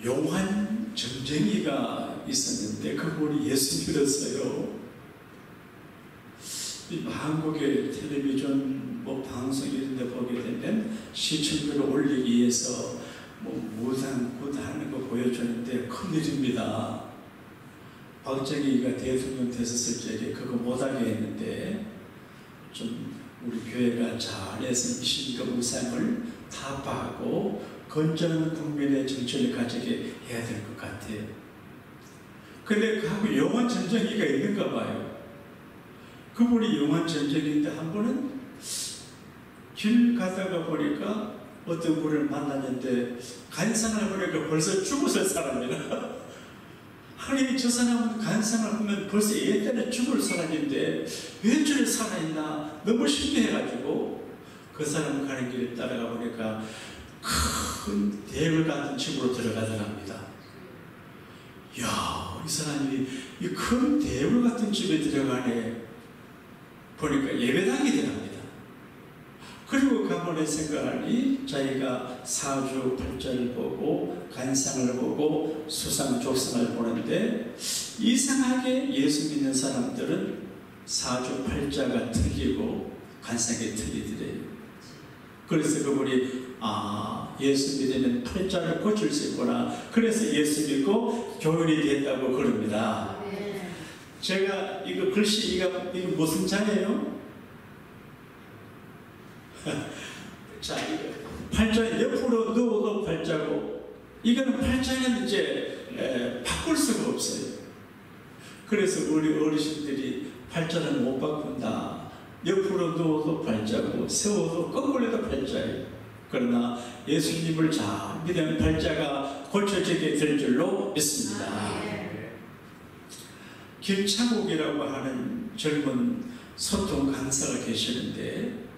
용한 점쟁이가 있었는데 그분이 예수 믿었어요. 한국의 텔레비전 방송 이런 데 보게 되면 시청률을 올리기 위해서 무상굿 하는 거 보여주는데 큰일입니다. 박정희가 대통령 됐었을 적에 그거 못하게 했는데 좀 우리 교회가 잘해서 미신과 우상을 타파하고 건전한 국민의 정치를 가지게 해야 될 것 같아요. 근데 그 영원 전쟁이가 있는가 봐요. 그분이 영원 전쟁인데 한 번은 길 가다가 보니까 어떤 분을 만났는데 간상을 보니까 벌써 죽었을 사람이라 아니 저 사람은 간상을 하면 벌써 옛날에 죽을 사람인데 왜 저래 살아있나 너무 신기해가지고 그 사람 가는 길을 따라가 보니까 큰 대궐 같은 집으로 들어가더랍니다. 이야, 이 사람이 이 큰 대궐 같은 집에 들어가네. 보니까 예배당이더랍니다. 그리고 가문에 생각하니 자기가 사주팔자를 보고 간상을 보고 수상족상을 보는데 이상하게 예수 믿는 사람들은 사주팔자가 틀리고 간상이 틀리더래요. 그래서 그분이 예수 믿으면 팔자를 고칠 수 있구나. 그래서 예수 믿고 교인이 됐다고 그럽니다. 제가 이거 글씨 이거 무슨 자예요? 자, 이거 팔자 옆으로 누워도 팔자고 이거는 팔자는 이제 바꿀 수가 없어요. 그래서 우리 어르신들이 팔자는 못 바꾼다. 옆으로 누워도 팔자고 세워도 거꾸로도 팔자예요. 그러나 예수님을 잘 믿으면 팔자가 고쳐지게 될 줄로 믿습니다. 김창욱이라고 하는 젊은 소통 강사가 계시는데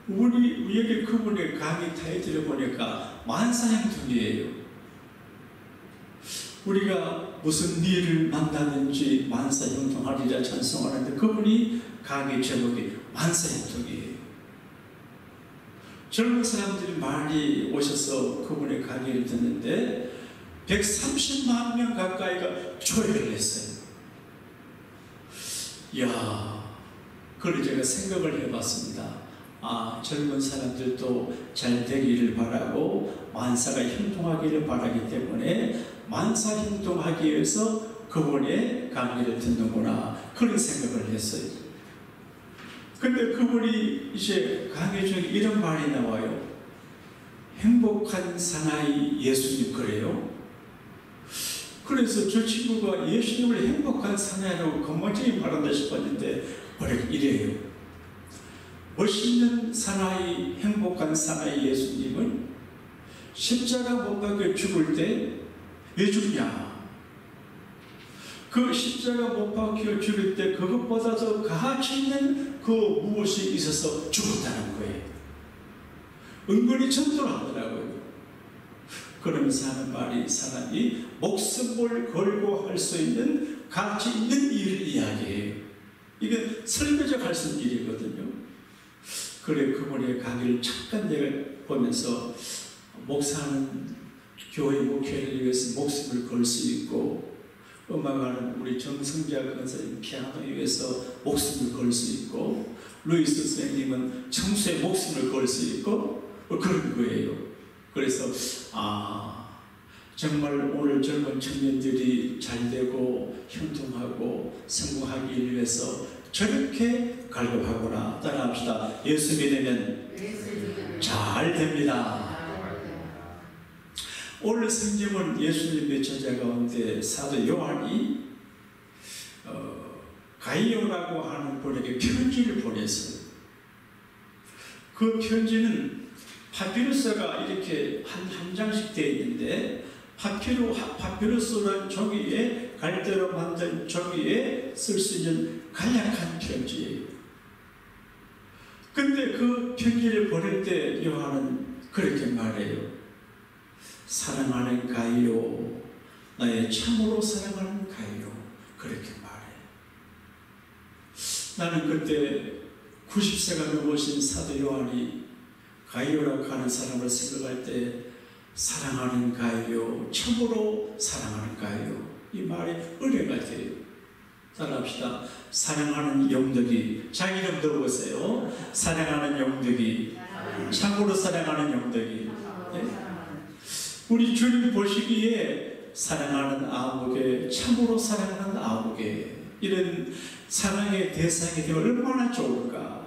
우리 여기 그분의 강의 타이틀을 보니까 만사형통이에요. 우리가 무슨 일을 만나든지 만사형통하리라 찬송하는데 그분이 강의 제목이 만사형통이에요. 젊은 사람들이 많이 오셔서 그분의 강의를 듣는데 130만 명 가까이가 조회를 했어요. 이야, 그걸 제가 생각을 해봤습니다. 젊은 사람들도 잘 되기를 바라고 만사가 형통하기를 바라기 때문에 만사 형통하기 위해서 그분의 강의를 듣는구나 그런 생각을 했어요. 근데 그분이 이제 강의 중에 이런 말이 나와요. 행복한 사나이 예수님 그래요? 그래서 저 친구가 예수님을 행복한 사나이라고 건방지게 말한다 싶었는데 이래요. 멋있는 사나이, 행복한 사나이 예수님은 십자가 못 박혀 죽을 때 왜 죽냐? 그 십자가 못 박혀 죽을 때 그것보다 더 가치 있는 그 무엇이 있어서 죽었다는 거예요. 은근히 전도를 하더라고요. 그러면서 하는 말이 사람이 목숨을 걸고 할 수 있는 가치 있는 일을 이야기해요. 이게 설교적 할 수 있는 일이거든요. 그래 그분의 강의를 잠깐 내가 보면서 목사는 교회 목회를 위해서 목숨을 걸 수 있고 음악하는 우리 정성자 권사님 피아노에 위해서 목숨을 걸 수 있고 루이스 선생님은 청소에 목숨을 걸 수 있고 그런 거예요. 그래서 정말 오늘 젊은 청년들이 잘되고 형통하고 성공하기 위해서 저렇게 갈급하구나. 따라합시다. 예수 믿으면 잘 됩니다. 오늘 성경은 예수님의 제자 가운데 사도 요한이 가이오라고 하는 분에게 편지를 보냈어요. 그 편지는 파피루스가 이렇게 한 장씩 되어 있는데 파피루스라는 종이에 갈대로 만든 종이에 쓸 수 있는 간략한 편지예요. 근데 그 편지를 보낼 때 요한은 그렇게 말해요. 사랑하는 가이오, 나의 참으로 사랑하는 가이오. 그렇게 말해요. 나는 그때 90세가 넘으신 사도 요한이 가이오라고 하는 사람을 생각할 때 사랑하는 가요, 참으로 사랑하는 가요. 이 말이 은혜 같아요. 따라합시다. 사랑하는 영덕이, 자기 이름 들어보세요. 사랑하는 영덕이, 참으로 사랑하는 영덕이. 네? 우리 주님 보시기에 사랑하는 아버게, 참으로 사랑하는 아버게, 이런 사랑의 대상이 되면 얼마나 좋을까.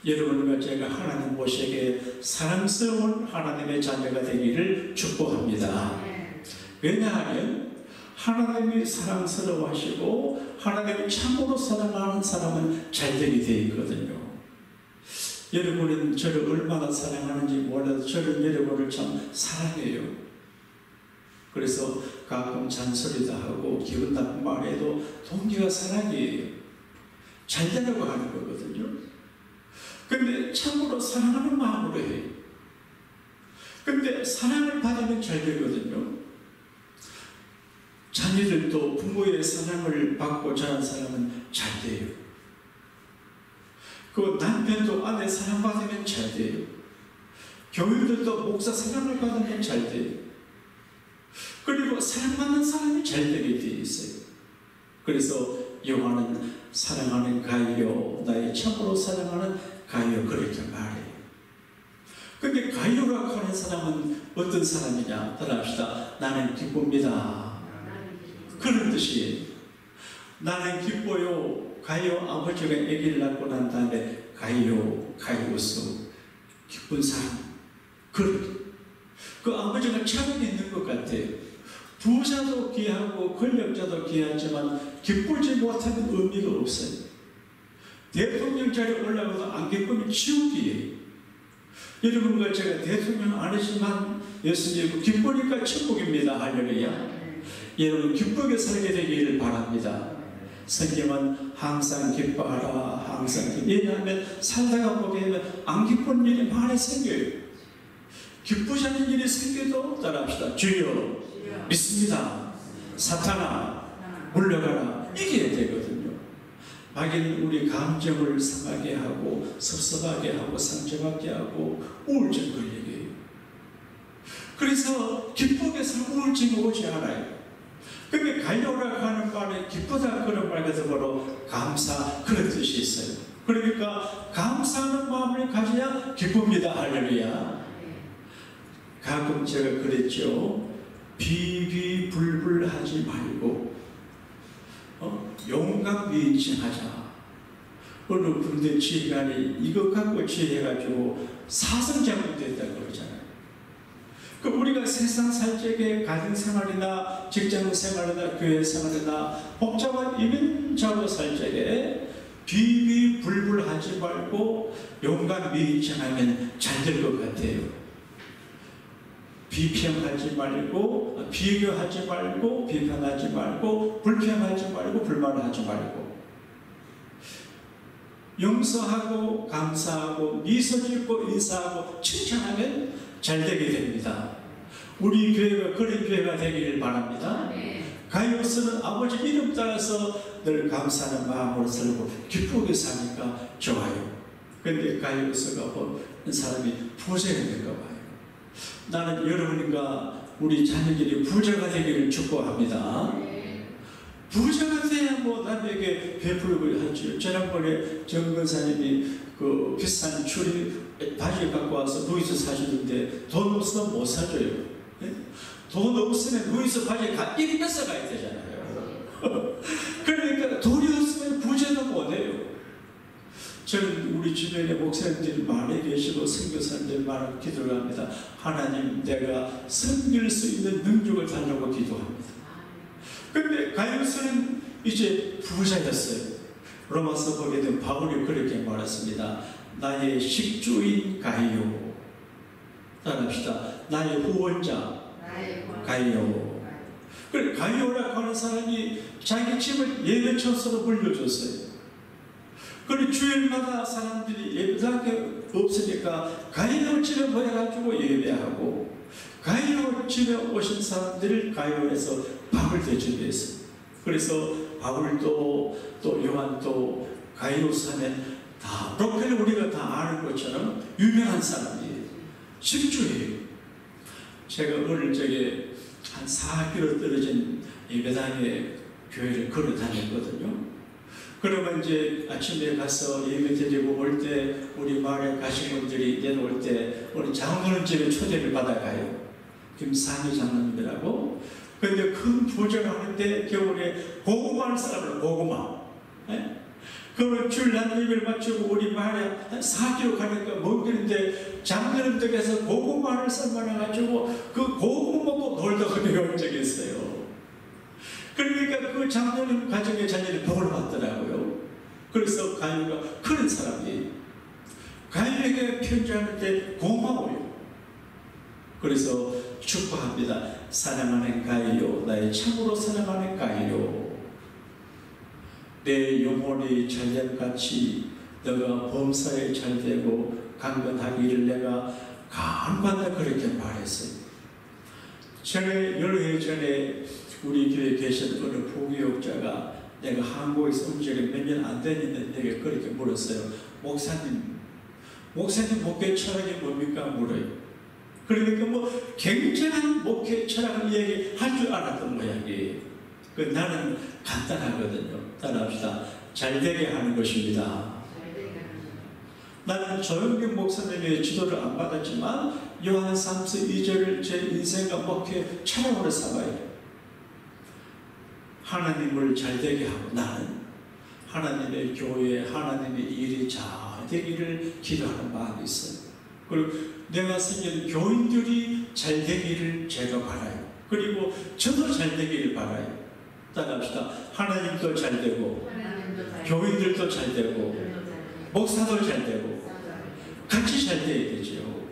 여러분과 제가 하나님 보시기에 사랑스러운 하나님의 자녀가 되기를 축복합니다. 왜냐하면 하나님이 사랑스러워하시고 하나님이 참으로 사랑하는 사람은 잘되게 되어 있거든요. 여러분은 저를 얼마나 사랑하는지 몰라도 저는 여러분을 참 사랑해요. 그래서 가끔 잔소리도 하고 기분 나쁜 말해도 동기가 사랑이에요. 잘되라고 하는 거거든요. 근데 참으로 사랑하는 마음으로 해요. 근데 사랑을 받으면 잘 되거든요. 자녀들도 부모의 사랑을 받고 자란 사람은 잘 돼요. 그 남편도 아내 사랑받으면 잘 돼요. 교인들도 목사 사랑을 받으면 잘 돼요. 그리고 사랑받는 사람이 잘 되게 되어 있어요. 그래서 요한은 사랑하는 가이오, 나의 참으로 사랑하는 가이오, 그렇게 말해요. 근데 가이오라고 하는 사람은 어떤 사람이냐? 따라합시다. 나는 기쁩니다. 그런 뜻이에요. 나는 기뻐요. 가이오 아버지가 아기를 낳고 난 다음에 가이오, 가이오스, 기쁜 사람. 그 아버지가 차별이 있는 것 같아요. 부자도 귀하고 권력자도 귀하지만 기쁘지 못하는 의미가 없어요. 대통령 자리에 올라가도 안 기쁘면 지옥이에요. 여러분과 제가 대통령 아니지만 예수님 기쁘니까 천국입니다. 할렐루야. 여러분 기쁘게 살게 되기를 바랍니다. 성경은 항상 기뻐하라, 항상 왜냐하면 살다가 보게 되면 안 기쁜 일이 많이 생겨요. 기쁘지 않은 일이 생겨도 따라합시다. 주여 믿습니다. 사탄아 물러가라. 이게 되거든요. 마귀는 우리 감정을 상하게 하고 섭섭하게 하고 상처받게 하고 우울증 걸리게 해요. 그래서 기쁘게 살고 우울증이 오지 않아요. 근데 가이오라고 하는 말에 기쁘다 그런 말 같은 거로 감사 그런 뜻이 있어요. 그러니까 감사하는 마음을 가져야 기쁩니다. 할렐루야. 가끔 제가 그랬죠. 비비불불하지 말고 용감미인칭하자. 어느 군대 지휘관이 이것 갖고 지휘해가지고 사성장군 됐다고 그러잖아요. 그 우리가 세상 살 적에 가정생활이나 직장생활이나 교회생활이나 복잡한 이민자로 살 적에 비비불불하지 말고 용감미인칭하면 잘 될 것 같아요. 비평하지 말고, 비교하지 말고, 비판하지 말고, 불평하지 말고, 불만하지 말고, 용서하고, 감사하고, 미소 짓고, 인사하고, 칭찬하면 잘 되게 됩니다. 우리 교회가 그런 교회가 되기를 바랍니다. 가이오스는 아버지 이름 따라서 늘 감사하는 마음으로 살고 기쁘게 사니까 좋아요. 그런데 가이오스가 본 사람이 부자가 된가 봐요. 나는 여러분과 우리 자녀들이 부자가 되기를 축복합니다. 부자가 돼야 뭐 남에게 베풀고 하죠. 지난번에 정 권사님이 그 비싼 추리 바지 갖고 와서 루이스 사주는데 돈 없으면 못 사줘요. 네? 돈 없으면 루이스 바지 입 뺏어가야 되잖아요. 그러니까 돈이 없으면 부자도 못해요. 저는 우리 주변에 목사님들이 많이 계시고 선교사님들 많이 기도를 합니다. 하나님 내가 섬길 수 있는 능력을 달라고 기도합니다. 그런데 가이오스는 이제 부자였어요. 로마서 보게 되면 바울이 그렇게 말했습니다. 나의 식주인 가이오. 따라합시다. 나의 후원자 가이오. 그래 가이오라고 하는 사람이 자기 집을 예배처소로 물려줬어요. 그리고 주일마다 사람들이 예배할 게 없으니까 가이오 집에 모여가지고 예배하고 가이오 집에 오신 사람들을 가이오에서 밥을 대접했어요. 그래서 바울도 또 요한도 가이오스 하면 다 로컬 우리가 다 아는 것처럼 유명한 사람이에요. 식주예요. 제가 어릴 적에 한 4km 떨어진 예배당에 교회를 걸어 다녔거든요. 그러면 이제 아침에 가서 예배 드리고 올 때 우리 마을에 가신 분들이 내려올 때 우리 장로님 집에 초대를 받아가요. 김상희 장로님이라고. 근데 큰 부정을 하는데 겨울에 고구마를 썰어요. 고구마. 그걸 주일날 예배를 마치고 우리 마을에 한 4km 가니까 먼 길인데 장로님 댁에서 고구마를 썰어놔가지고 그 고구마 먹고 놀다가 배운 적이 있어요. 그러니까 그 장로님 가정의 자녀들이 복을 받더라고요. 그래서 가요가 그런 사람이 가요에게 편지하는데 고마워요. 그래서 축복합니다. 사랑하는 가요, 나의 참으로 사랑하는 가요. 내 영혼이 잘됨같이 너가 범사에 잘되고 강건하기를 내가 간간히 그렇게 말했어요. 전에 여러 해 전에 우리 교회에 계신 어느 부교육자가 내가 한국에서 온 지가 몇 년 안 됐는데 내게 그렇게 물었어요. 목사님 목회 철학이 뭡니까? 물어요. 그러니까 뭐 굉장한 목회 철학을 얘기할 줄 알았던 모양이에요. 나는 간단하거든요. 따라합시다. 잘되게 하는 것입니다. 나는 조영균 목사님의 지도를 안 받았지만 요한 3서 2절을 제 인생과 목회 철학으로 삼아요. 하나님을 잘되게 하고 나는 하나님의 교회, 하나님의 일이 잘 되기를 기도하는 마음이 있어요. 그리고 내가 생긴 교인들이 잘 되기를 제가 바라요. 그리고 저도 잘 되기를 바라요. 따라합시다. 하나님도 잘 되고 교인들도 잘 되고 목사도 잘 되고 같이 잘 돼야 되죠.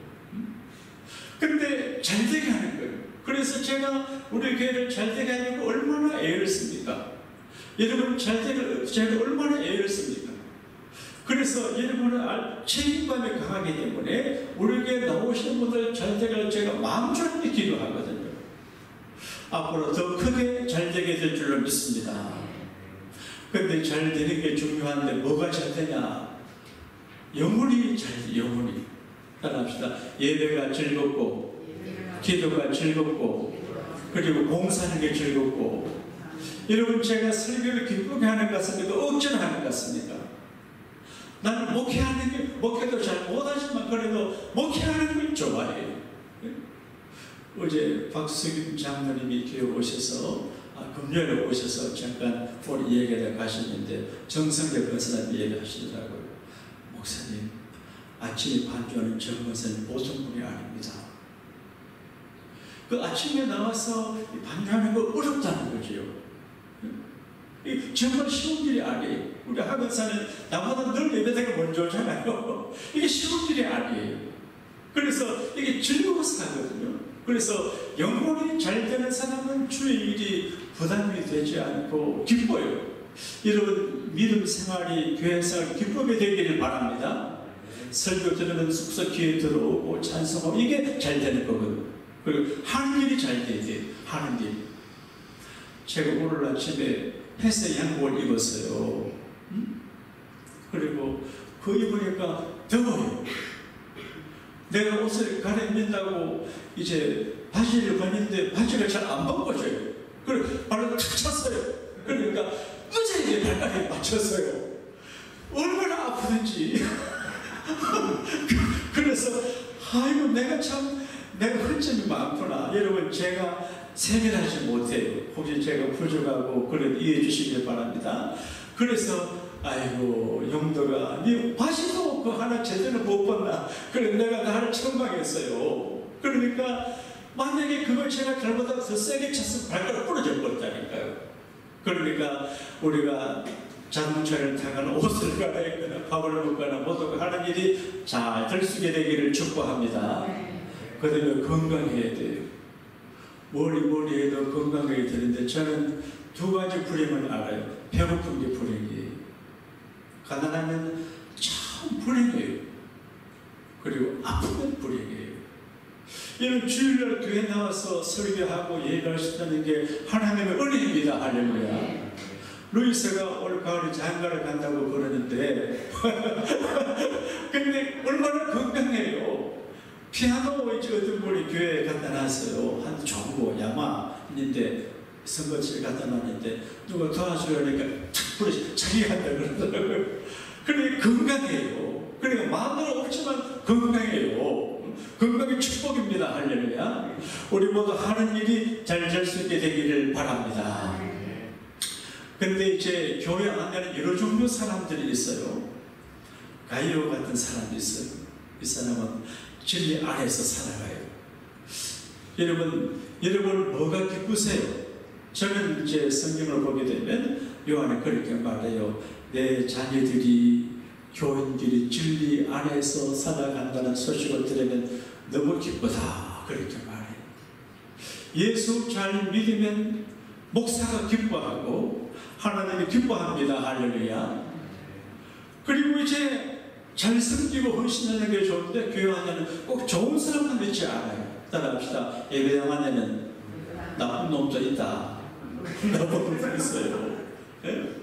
근데 잘 되게 하는 거예요. 그래서 제가 우리 교회를 잘 되게 하려고 얼마나 애를 씁니까? 여러분 잘 되게 제가 얼마나 애를 씁니까? 그래서 여러분은 책임감이 강하기 때문에 우리 교회 나오시는 분들 잘 되게 제가 마음처럼 기도하거든요. 앞으로 더 크게 잘 되게 될 줄로 믿습니다. 근데 잘 되는 게 중요한데 뭐가 잘 되냐? 영혼이 잘 돼, 영혼이. 따라합시다. 예배가 즐겁고 기도가 즐겁고 그리고 봉사하는 게 즐겁고. 여러분 제가 설교를 기쁘게 하는 것 같습니까? 억지로 하는 것 같습니까? 나는 목회하는 게 목회도 잘 못하지만 그래도 목회하는 걸 좋아해요. 어제 박수김 장로님이 교회 오셔서 금요일에 오셔서 잠깐 우리 얘기하다 가시는데 정성대 권사님이 얘기하시더라고요. 목사님 아침에 반주하는 저 권사님 보통 분이 아닙니다. 그 아침에 나와서 반주하는 거 어렵다는 거지요. 정말 쉬운 일이 아니에요. 우리 하건사는 나보다 늘 예배당에 먼저 오잖아요. 이게 쉬운 일이 아니에요. 그래서 이게 즐거워서 하거든요. 그래서 영혼이 잘 되는 사람은 주의 일이 부담이 되지 않고 기뻐요. 여러분 믿음 생활이 교회 생활 기쁨이 되기를 바랍니다. 설교 들으면 숙소 기회 들어오고 찬송하고 이게 잘 되는 거거든요. 그리고 하는 일이 잘 돼야 돼요. 하는 일. 제가 오늘 아침에 회색 양복을 입었어요. 그리고 그 입으니까 더워요. 내가 옷을 갈아입는다고 이제 바지를 봤는데 바지가 잘 안 벗겨져요. 그래 발로 탁 찼어요. 그러니까 의자에 발가락에 맞췄어요. 얼마나 아프든지. 그래서 아이고 내가 허점이 많구나. 여러분 제가 세밀하지 못해요. 혹시 제가 부족하고 그래 이해해 주시길 바랍니다. 그래서 아이고 영도가 네 바지도 그 하나 제대로 못 봤나. 그래 내가 나를 책망했어요. 그러니까 만약에 그걸 제가 잘못하고 더 세게 찼으면 발가락 부러져 버렸다니까요. 그러니까 우리가 자동차를 타거나 옷을 갈아입거나 밥을 먹거나 모두 하는 일이 잘 될 수 있게 되기를 축복합니다. 그다음에 건강해야 돼요. 뭐니 해도 건강해야 되는데 저는 두 가지 불행을 알아요. 배고픈 게 불행이에요. 가난하면 참 불행해요. 그리고 아프면 불행해요. 이런 주일날 교회 나와서 설교하고 예배할 수 있다는 게 하나님의 은혜입니다. 할렐루야. 루이스가 올 가을에 장가를 간다고 그러는데 근데 얼마나 건강해요. 피아노 이제 어떤 분이 교회에 갖다 놨어요. 한 좋은 거 야마인데 선거지를 갖다 놨는데 누가 도와주려니까 탁 부러져 자기가 한다 그러더라고요. 그러니까 건강해요. 그러니까 마음대로 없지만 건강해요. 건강이 축복입니다. 할렐루야. 우리 모두 하는 일이 잘 될 수 있게 되기를 바랍니다. 근데 이제 교회 안에는 여러 종류 사람들이 있어요. 가이오 같은 사람이 있어요. 이 사람은 진리 안에서 살아가요. 여러분 뭐가 기쁘세요? 저는 이제 성경을 보게 되면 요한은 그렇게 말해요. 내 자녀들이 교인들이 진리 안에서 살아간다는 소식을 들으면 너무 기쁘다. 그렇게 말해요. 예수 잘 믿으면 목사가 기뻐하고 하나님이 기뻐합니다. 할렐루야. 그리고 이제 잘 섬기고 헌신하는 게 좋은데 교회 안에는 꼭 좋은 사람만 믿지 않아요. 따라합시다. 예배당 안에는 나쁜 놈도 있다. 나쁜 놈도 있어요. 네?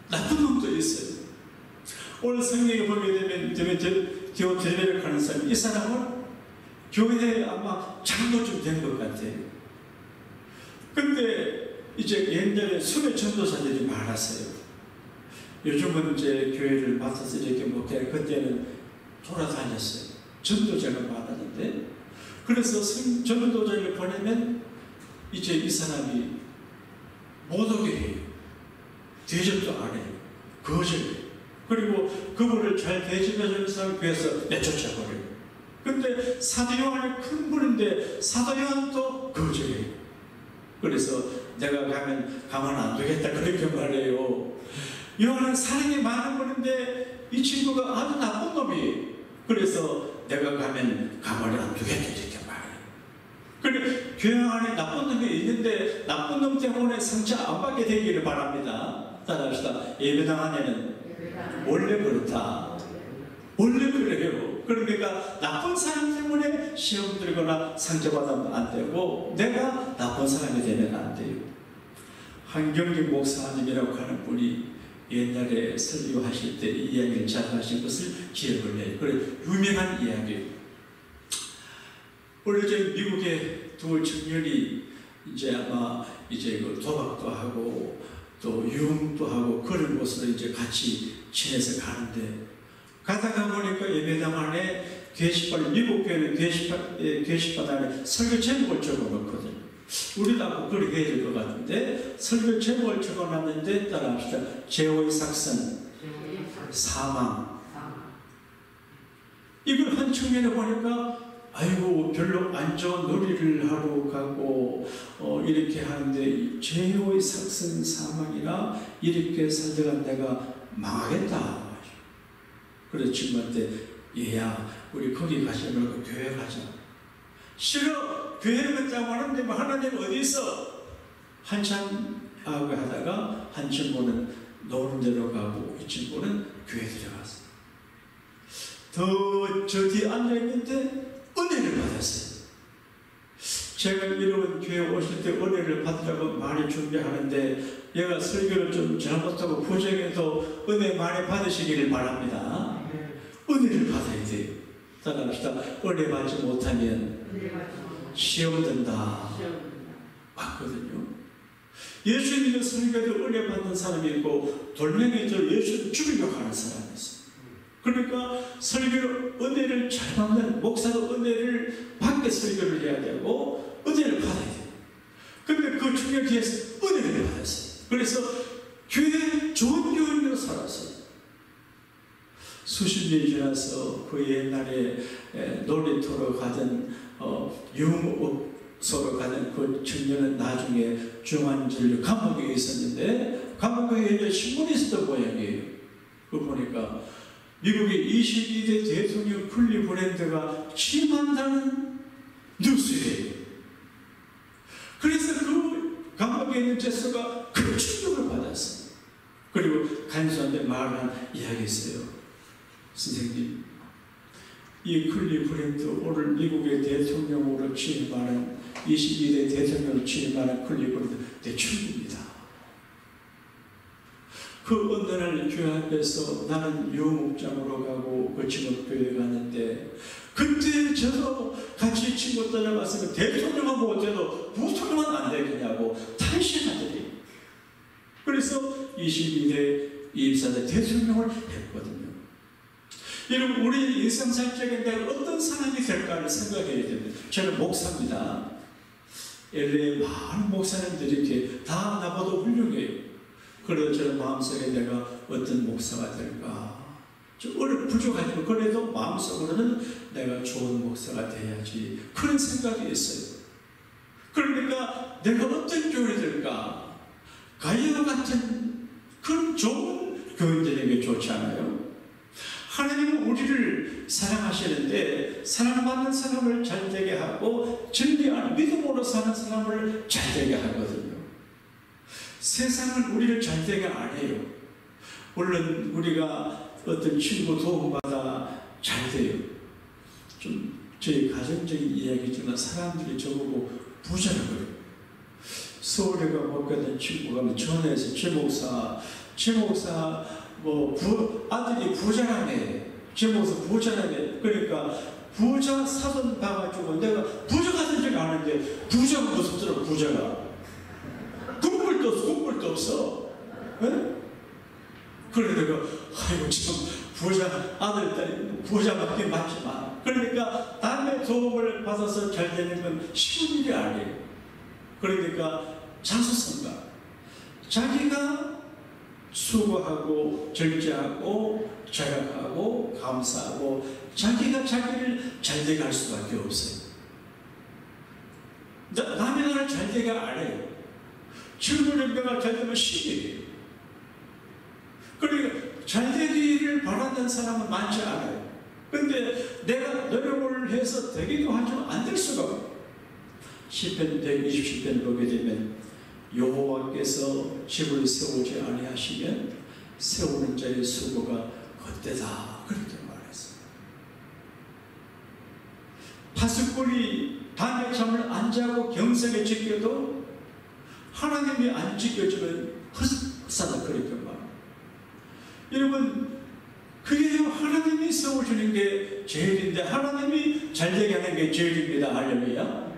나쁜 놈도 있어요. 오늘 성경에 보게 되면 디오트레베를 하는 사람, 이 사람은 교회에 아마 장로쯤 된 것 같아요. 근데 이제 옛날에 수배 전도사들이 많았어요. 요즘은 이제 교회를 맡아서 이렇게 목회를 그때는 돌아다녔어요. 전도자가 많았는데 그래서 전도자를 보내면 이제 이 사람이 못 오게 해요. 대접도 안 해요. 거절해요. 그리고 그분을 잘 대접해주는 사람 교회에서 내쫓아버려요. 근데 사도 요한이 큰 분인데 사도 요한도 거절해요. 그래서 내가 가면 안 되겠다 그렇게 말해요. 요한은 사랑이 많은 분인데 이 친구가 아주 나쁜 놈이 그래서 내가 가면 안 되겠다 이렇게 말해요. 그래 교회 안에 나쁜 놈이 있는데 나쁜 놈 때문에 상처 안 받게 되기를 바랍니다. 따라합시다. 예배당 안에는 원래 그렇다. 원래 그래요. 그러니까 나쁜 사람 때문에 시험 들거나 상처받으면 안 되고 내가 나쁜 사람이 되면 안 돼요. 한경기 목사님이라고 하는 분이 옛날에 설교하실 때 이 이야기를 잘 하신 것을 기억을 해요. 그래 유명한 이야기예요. 원래 저희 미국의 두 청년이 이제 아마 이제 그 도박도 하고 또 유흥도 하고 그런 곳으로 이제 같이 지내서 가는데 가다가 보니까 예배당 안에 게시판, 미국 교회는 게시판 안에 설교 제목을 적어놓거든요. 우리도 아마 그렇게 해야 될 것 같은데 설교 제목을 적어놨는데 따라합시다. 제호의 삭선, 사망. 이걸 한 청년에 보니까 아이고 별로 안 좋은 놀이를 하러 가고 이렇게 하는데 제호의 삭선, 사망이나 이렇게 살다가 내가 망하겠다. 그래서 친구한테 얘야 우리 거기 가지 말고 교회 가자. 싫어. 교회를 갔다고 하는데 뭐 하나님 어디 있어? 한참 하다가 한 친구는 노는 데로 가고 이 친구는 교회 들어갔어. 더 저 뒤에 앉아있는데 은혜를 받았어요. 제가 여러분 교회 오실 때 은혜를 받으라고 많이 준비하는데 얘가 설교를 좀 잘못하고 부정해도 은혜 많이 받으시기를 바랍니다. 은혜를 받아야 돼요. 따라합시다. 은혜 받지 못하면 시험 든다. 맞거든요. 예수 믿는 설교도 은혜 받는 사람이 있고 돌멩이도 예수를 죽이려고 하는 사람이 있어요. 그러니까 설교를 은혜를 잘 받는 목사도 은혜를 받게 설교를 해야 되고 은혜를 받아야 돼요. 근데 그 중요한 뒤에서 은혜를 받았어요. 그래서 교회에 좋은 교인으로 살았어요. 수십 년이 지나서 그 옛날에 놀이터로 가던 유흥업소로 가던 그 청년은 나중에 중환전류 감옥에 있었는데 감옥에 신문이 있었던 모양이에요. 그거 보니까 미국의 22대 대통령 클리브랜드가 취임한다는 뉴스예요. 그래서 그 감옥에 있는 제스가 큰 충격을 받았어요. 그리고 간수한테 말한 이야기 있어요. 선생님, 이 클리브랜드 오늘 미국의 대통령으로 취임하는 22대 대통령으로 취임하는 클리브랜드 내 친구입니다. 그 어느 날 교회 앞에서 나는 유목장으로 가고 그 친구 교회 가는데 그때 저도 같이 친구 따라갔으면 대통령은 못해도 부통령은 안 되겠냐고 탄식하더니 그래서 22대 이입사대 대통령을 했거든요. 여러분 우리 일상생활에 내가 어떤 사람이 될까를 생각해야 됩니다. 저는 목사입니다. LA 많은 목사님들이 이렇게 다 나보다 훌륭해요. 그래도 저는 마음속에 내가 어떤 목사가 될까 좀 부족하지만 그래도 마음속으로는 내가 좋은 목사가 돼야지 그런 생각이 있어요. 그러니까 내가 어떤 교회가 될까 가이아 같은 그런 좋은 교인들에게 좋지 않아요? 하나님은 우리를 사랑하시는데 사랑받는 사람을 잘되게 하고 진리 안에 믿음으로 사는 사람을 잘되게 하거든요. 세상은 우리를 잘되게 안 해요. 물론 우리가 어떤 친구 도움받아 잘돼요. 좀 저희 가정적인 이야기지만 사람들이 저보고 부자라고요. 서울에 가고 갔던 친구가 전화해서 최 목사 아들이 부자라네. 제 모습 부자라네. 그러니까 부자 사돈 봐가지고 내가 부자 같은 줄 아는데 부자가 무섭더라고. 부자가 국물도 없어. 네? 그래 내가 아이고 참 부자 아들 딸이 부자밖에 맞지만 그러니까 남의 도움을 받아서 잘 되는 건 쉬운 일이 아니에요. 그러니까 자수성가 자기가 수고하고 절제하고 절약하고 감사하고 자기가 자기를 잘되게 할 수밖에 없어요. 남의 나라를 잘되게 안 해요. 친구들과 잘되면 시기예요. 그러니까 잘되기를 바라는 사람은 많지 않아요. 근데 내가 노력을 해서 되기도 하지만 안 될 수가 없어요. 시편 120편 보게 되면 여호와께서 집을 세우지 아니하시면 세우는 자의 수고가 헛되다 그렇게 말했어요. 파수꾼이 밤에 잠을 안 자고 경성에 지켜도 하나님이 안 지켜주면 헛사다 그렇게 말해요. 여러분 그게 하나님이 세워주는 게 제일인데 하나님이 잘되게 하는 게 제일입니다. 할렐루야.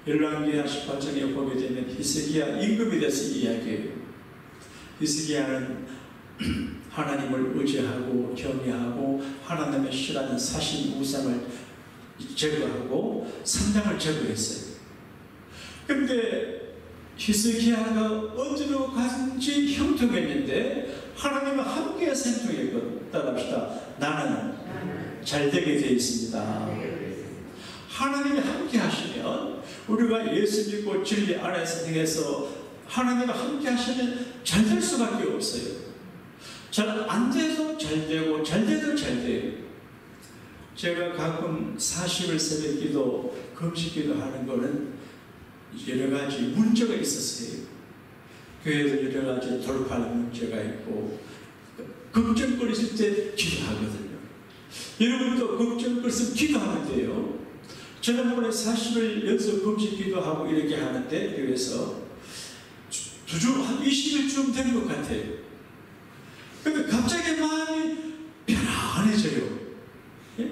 열왕기하 18장에 보게 되면 히스기야 임금에 대해서 이야기해요. 히스기야는 하나님을 의지하고 경외하고 하나님의 싫어하는 사신 우상을 제거하고 산당을 제거했어요. 근데 히스기야가 어디로 가든지 형통했는데 하나님과 함께 생통했거든. 따라합시다. 나는 잘되게 되어 있습니다. 하나님이 함께 하시면 우리가 예수 믿고 진리 안에서 행해서 하나님과 함께 하시면 잘 될 수밖에 없어요. 잘 안 돼도 잘 되고 잘 돼도 잘 돼요. 제가 가끔 40일 새벽기도 금식기도 하는 거는 여러 가지 문제가 있었어요. 교회에도 여러 가지 돌파할 문제가 있고 걱정거리 있을 때 기도하거든요. 여러분도 걱정거리 있으면 기도하면 돼요. 지난번에 40일 연속 금식 기도하고 이렇게 하는데 교회에서 한 20일쯤 된 것 같아요. 근데 갑자기 마음이 편안해져요. 예?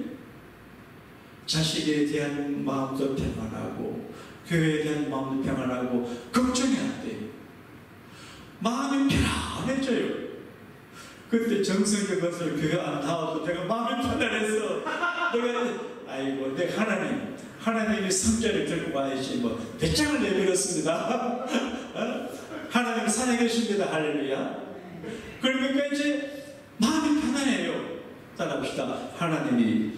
자식에 대한 마음도 평안하고 교회에 대한 마음도 평안하고 걱정이 안 돼요. 마음이 편안해져요. 그때 정성경 것을 교회 안 나와도 내가 마음이 편안해서 내가 아이고 내 하나님이 성자를 들고 와야지 뭐 배짱을 내밀었습니다. 하나님 살아계십니다. 할렐루야. 그러니까 이제 마음이 편안해요. 따라합시다. 하나님이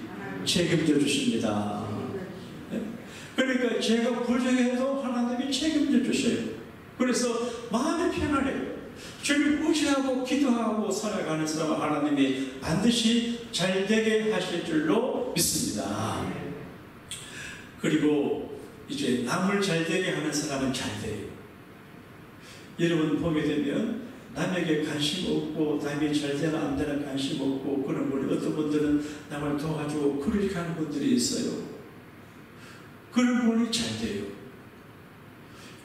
책임져 주십니다. 그러니까 제가 부족해도 하나님이 책임져 주셔요. 그래서 마음이 편안해요. 주를 의지하고 기도하고 살아가는 사람은 하나님이 반드시 잘되게 하실 줄로 믿습니다. 그리고 이제 남을 잘되게 하는 사람은 잘돼요. 여러분 보게 되면 남에게 관심 없고 남이 잘되나 안 되나 관심 없고 그런 분이 어떤 분들은 남을 도와주고 그렇게 하는 분들이 있어요. 그런 분이 잘돼요.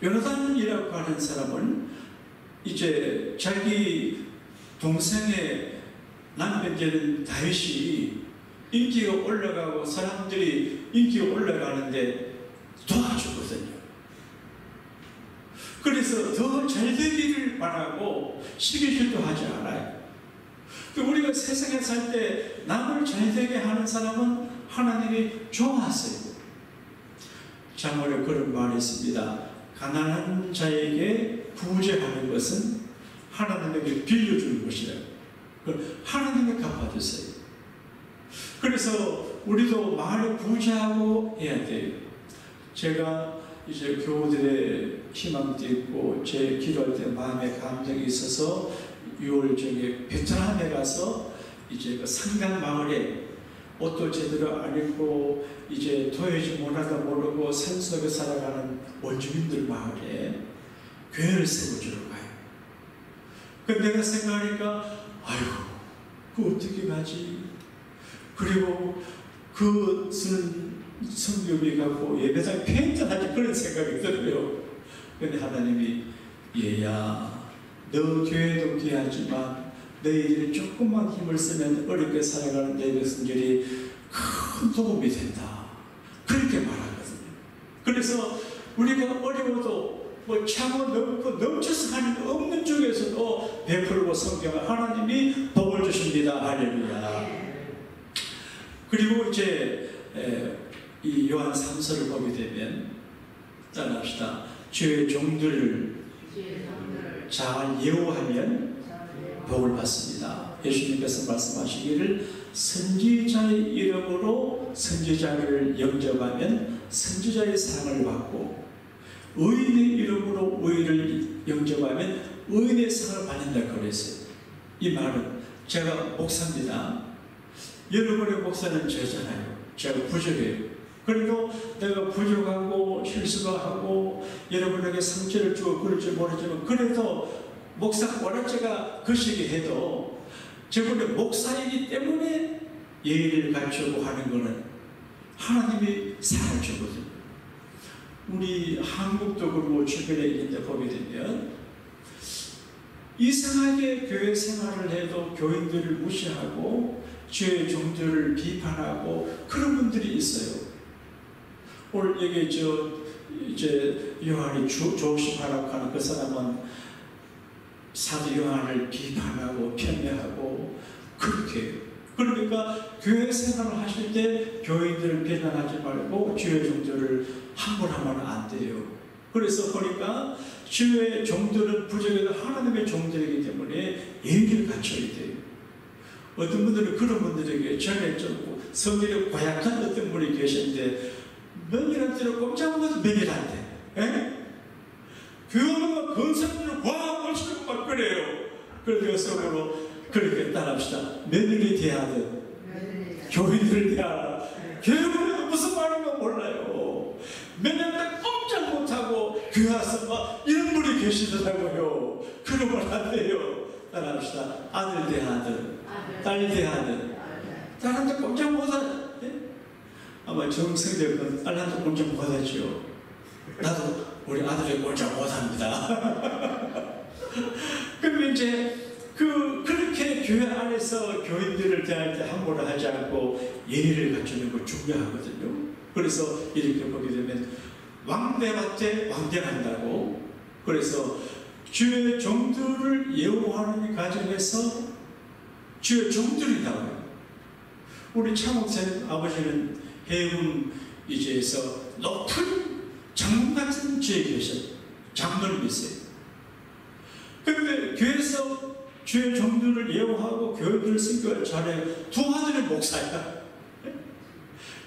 요나단이라고 하는 사람은 이제 자기 동생의 남편 되는 다윗이 인기가 올라가고 사람들이 인기가 올라가는데 도와주거든요. 그래서 더 잘 되기를 바라고 시기질도 하지 않아요. 우리가 세상에 살 때 남을 잘 되게 하는 사람은 하나님이 좋아하세요. 장문에 그런 말이 있습니다. 가난한 자에게 구제하는 것은 하나님에게 빌려주는 것이래요. 하나님이 갚아주세요. 그래서 우리도 많이 구제하고 해야 돼요. 제가 이제 교우들의 희망도 있고 제 기도할 때 마음에 감정이 있어서 6월 중에 베트남에 가서 이제 그 상당 마을에 옷도 제대로 안 입고 이제 도여지 못하다 모르고 산속에 살아가는 원주민들 마을에 교회를 세워주러 가요. 근데 내가 생각하니까 아이고 그거 어떻게 하지? 그리고 그 성교비 갖고 예배당 팽창하지 그런 생각이 들어요. 근데 하나님이 얘야 너 교회도 귀하지만 너희들이 조금만 힘을 쓰면 어렵게 살아가는 내 백성들이 큰 도움이 된다. 그렇게 말하거든요. 그래서 우리가 어려워도 뭐 차고 넘고 넘쳐서 하는 없는 중에서도 베풀고 성경을 하나님이 복을 주십니다. 할렐루야. 그리고 이제 이 요한 3서를 보게 되면 따라합시다. 주의 종들을 잘 예우하면 복을 받습니다. 예수님께서 말씀하시기를 선지자의 이름으로 선지자를 영접하면 선지자의 상을 받고 의인의 이름으로 의인을 영접하면 의인의 상을 받는다고 그랬어요. 이 말은 제가 목사입니다. 여러분의 목사는 저잖아요. 제가 부족해요. 그리고 내가 부족하고 실수도 하고 여러분에게 상처를 주고 그럴지 모르지만 그래도 목사 오라제가 거시기 해도 저분의 목사이기 때문에 예의를 갖추고 하는 것은 하나님이 상을 주거든요. 우리 한국도 그리고 주변에 있는데 보게 되면 이상하게 교회 생활을 해도 교인들을 무시하고 주의 종들을 비판하고 그런 분들이 있어요. 오늘 여기 이제 요한이 조심하라고 하는 그 사람은 사도 요한을 비판하고 편애하고 그렇게 그러니까 교회 생활을 하실 때 교인들을 비난하지 말고 주의 종들을 함부로 하면 안 돼요. 그래서 보니까 주의 종들은 부족해도 하나님의 종들이기 때문에 예의를 갖춰야 돼요. 어떤 분들은 그런 분들에게 전에 좀 성질이 고약한 어떤 분이 계신데 명일한테는 꼼짝 못해서 명일한테 교회는 건설을 과하고 싶은 막 그래요. 그래서 속으로 그렇게 따라합시다. 며느리 대하듯 교인들을 대하라. 교회는 무슨 말인가 몰라요. 며느리한테 꼼짝 못하고 교회 와서 막 이런 분이 계시더라고요. 그러면 안 돼요. 따라합시다. 아들 대하듯 딸 대하듯 딸한테 꼼짝 못하는 아마 정성적은 딸한테 꼼짝 못하죠. 나도 우리 아들이 꼼짝 못합니다. 그러면 이제 그렇게 교회 안에서 교인들을 대할 때 함부로 하지 않고 예의를 갖추는 거 중요하거든요. 그래서 이렇게 보게 되면 왕대밭에 왕대한다고. 그래서 주의 종들을 예우하는 과정에서 주의 종들이 나와요. 우리 차목사님 아버지는 해운 이제에서 높은 장문 같은 지에 계셔요. 장로님이세요. 그런데 교회에서 주의 종들을 예우하고 교회들을 섬겨 잘해요. 두 아들의 목사야.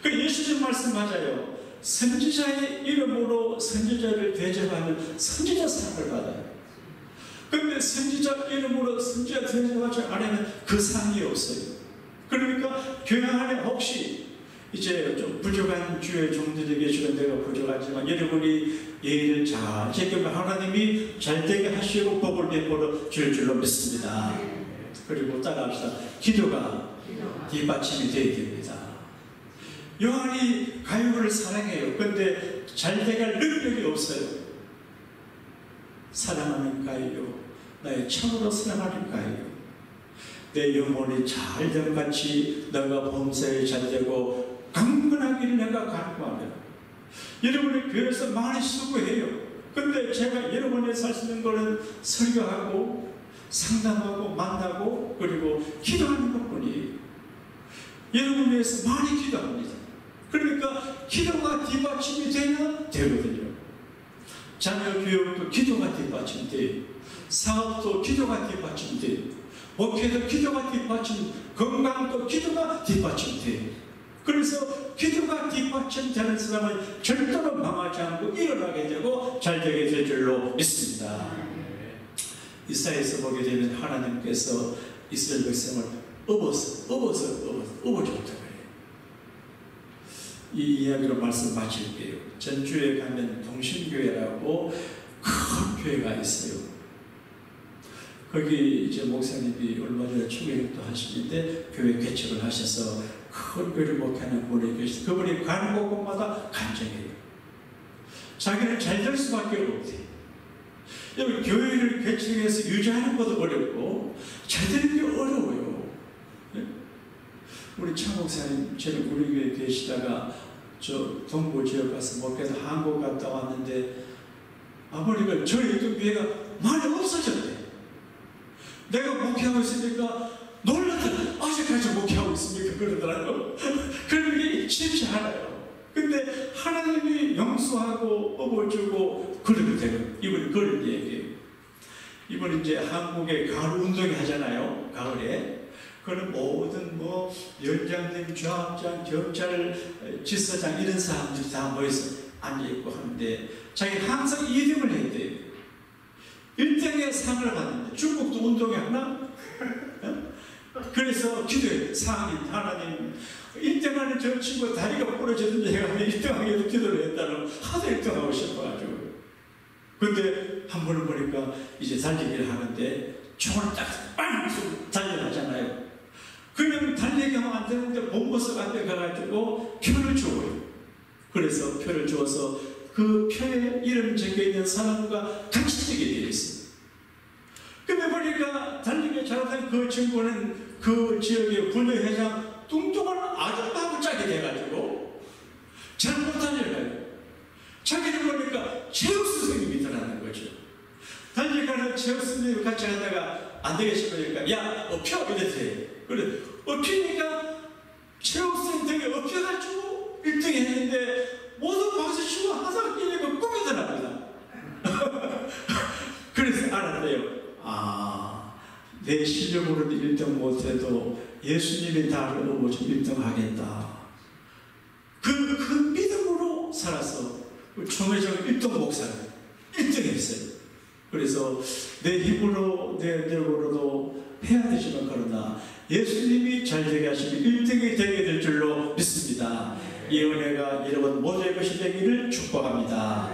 그 예수님 말씀 맞아요. 선지자의 이름으로 선지자를 대접하면 선지자 상을 받아요. 그런데 선지자 이름으로 선지자 대접하지 않으면 그 상이 없어요. 그러니까 교회 안에 혹시 이제 좀 부족한 주의 종들이 계시는 데가 부족하지만 여러분이 예의를 잘 지키면 하나님이 잘되게 하시고 복을 베풀어 줄 줄로 믿습니다. 그리고 따라합시다. 기도가 뒷받침이 되어야 됩니다. 요한이 가요를 사랑해요. 그런데 잘되게 할 능력이 없어요. 사랑하는 가요, 나의 참으로 사랑하는 가요. 내 영혼이 잘됨같이 너가 범사에 잘되고 강건하기를 내가 간구하며. 여러분의 교회에서 많이 수고해요. 근데 제가 여러분의 살 수 있는 거는 설교하고 상담하고 만나고 그리고 기도하는 것뿐이에요. 여러분 위해서 많이 기도합니다. 그러니까 기도가 뒷받침이 되냐? 되거든요. 자녀 교육도 기도가 뒷받침이 돼요. 사업도 기도가 뒷받침이 돼요. 목회도 기도가 뒷받침, 건강도 기도가 뒷받침이 돼요. 그래서 기도가 뒷받침되는 사람은 절대로 망하지 않고 일어나게 되고 잘 되게 될 줄로 믿습니다. 이사야에서 보게 되면 하나님께서 이스라엘 백성을 업어줬다고 해요. 이 이야기로 말씀 마칠게요. 전주에 가면 동신교회라고 큰 교회가 있어요. 거기 이제 목사님이 얼마 전에 추경도 하시는데 교회 개척을 하셔서 큰 교회를 목회하는 분이 계시죠. 그분이 가는 곳마다 간증해요. 자기는 잘 될 수밖에 없대요. 여기 교회를 개척해서 유지하는 것도 어렵고 잘 되는 게 어려워요. 네? 우리 차 목사님, 저는 우리 교회에 계시다가 저 동부 지역 가서 목회에서 한국 갔다 왔는데 아버지가 저희 교회가 많이 없어졌대. 내가 목회하고 있으니까 놀랐다. 아직까지 목회하고 있습니까? 그러더라고. 그런 게 쉽지 않아요. 근데 하나님이 용서하고 업어주고 그렇게 되고 이번에 그런 얘기예요. 이번 이제 한국에 가을 운동회 하잖아요. 가을에. 그는 모든 뭐 연장님, 조합장, 경찰, 지사장 이런 사람들이 다 모여서 앉아있고 하는데 자기 항상 2등을 했대요. 1등의 상을 받는데 중국도 운동회 하나? 그래서 기도해. 상인 하나님 1등하는 저 친구 다리가 부러졌는데 제가 1등하기도 기도를 했다는 하도 1등하고 싶어가지고. 근데 한 번을 보니까 이제 달리기를 하는데 총을 딱 빵 달려가잖아요. 그냥 달리기하면 안 되는데 본버스 앞에 가가지고 표를 줘요. 그래서 표를 줘서 그 표에 이름 적혀있는 사람과 같이 뛰게 되어 있어요. 근데 보니까 달리기 잘하던 그 친구는 그 지역의 군의회장 뚱뚱한 아줌마하고 짜게 돼가지고 잘 못달려가요. 자기를 보니까 체육 선생님이더라는 거죠. 달리기하는 체육 선생님이 같이 하다가 안 되게 싶으니까 야 엎혀 이랬어요. 그래 엎히니까 체육 선생님이 엎혀가지고 1등 했는데 모두 박수 치고 항상 끼니까 꿈이더랍니다. 그래서 알았대요. 내 실력으로는 1등 못해도 예수님이 나를 업어서 1등 하겠다. 그 믿음으로 살아서 청회장 1등 목사를 1등 했어요. 그래서 내 힘으로 내 능력으로도 해야 되지만 그러나 예수님이 잘 되게 하시면 1등이 되게 될 줄로 믿습니다. 이 은혜가 여러분 모두의 것이 되기를 축복합니다.